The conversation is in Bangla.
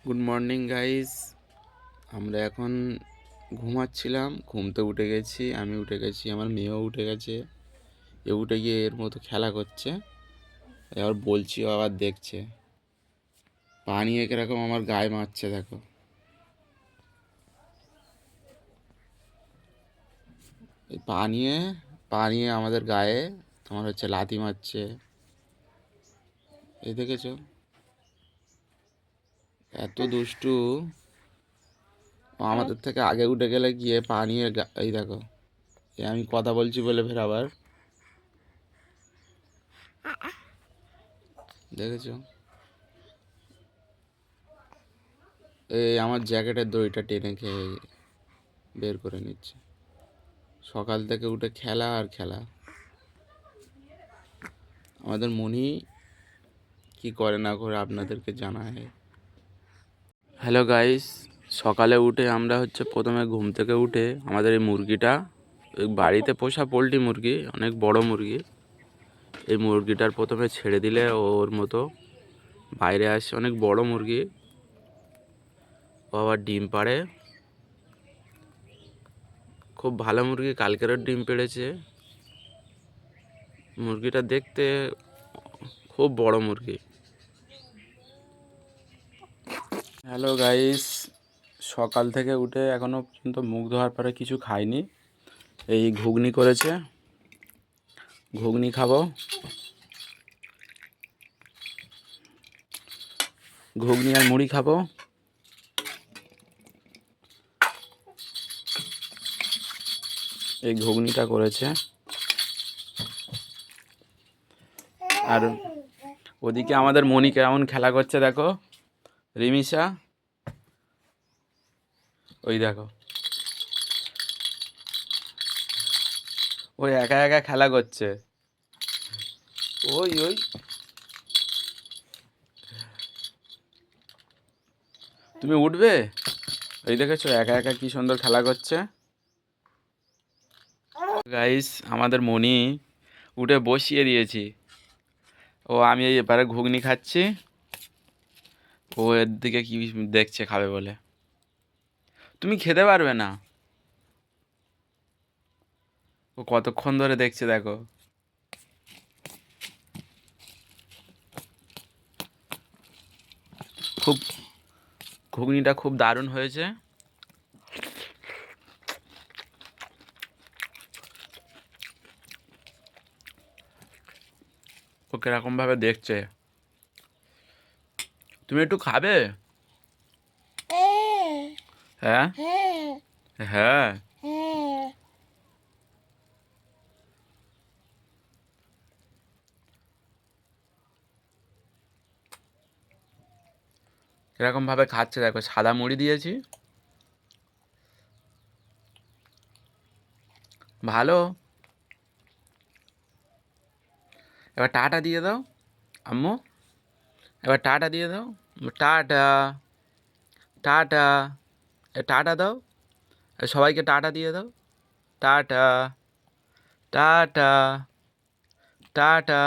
Good morning guys. আমরা এখন ঘুমাচ্ছিলাম, ঘুমতে উঠে গেছি। আমি উঠে গেছি, আমার মেয়েও উঠে গেছে। এ উঠে গিয়ে এর মতো খেলা করছে। এবার বলছি, ও আবার দেখছে। পানি একরকম আমার গায়ে মারছে, দেখো। এই পানিয়ে আমাদের গায়ে তোমার হচ্ছে লাথি মারছে। এই দেখেছো, এত দুষ্টু। ও আমাদের থেকে আগে উঠে গেলে গিয়ে এই দেখো, আমি কথা বলছি বলে ফের আবার দেখেছো, এই আমার জ্যাকেটের দড়িটা টেনে খেয়ে বের করে নিচ্ছে। সকাল থেকে উঠে খেলা আর খেলা। আমাদের মনি কি করে না করে আপনাদেরকে জানায়। হ্যালো গাইস, সকালে উঠে আমরা হচ্ছে প্রথমে ঘুম থেকে উঠে আমাদের এই মুরগিটা, এই বাড়িতে পোষা পোলট্রি মুরগি, অনেক বড় মুরগি। এই মুরগিটার প্রথমে ছেড়ে দিলে ওর মতো বাইরে আসে, অনেক বড় মুরগি। ও আবার ডিম পাড়ে, খুব ভালো মুরগি। কালকেরও ডিম পেড়েছে। মুরগিটা দেখতে খুব বড় মুরগি। হ্যালো গাইস, সকাল থেকে উঠে এখনও পর্যন্ত মুখ ধোয়ার পরে কিছু খাইনি। এই ঘুগনি করেছে, ঘুগনি খাবো। ঘুগনি আর মুড়ি খাবো। এই ঘুগনিটা করেছে। আর ওদিকে আমাদের মনি কেমন খেলা করছে দেখো, রিমিশা। ওই দেখো, ওই একা একা খেলা করছে। ওই ওই তুমি উঠবে? এই দেখেছো, একা একা কি সুন্দর খেলা করছে। গাইস, আমাদের মনি উঠে বসিয়ে দিয়েছি। আমি এই এবারে ঘুগনি খাচ্ছি, ও এর দিকে কি দেখছে খাবে বলে। তুমি খেতে পারবে না। ও কতক্ষণ ধরে দেখছে দেখো। খুব ঘুগনিটা খুব দারুণ হয়েছে। ও কিরকমভাবে দেখছে। তুমি একটু খাবে? হ্যাঁ হ্যাঁ। কিরকমভাবে খাচ্ছে দেখো, সাদা মুড়ি দিয়েছি। ভালো। এবার টাটা দিয়ে দাও আম্মু, এবার টাটা দিয়ে দাও। টাটা, টাটা, টাটা দাও। সবাইকে টাটা দিয়ে দাও। Tata, tata, tata.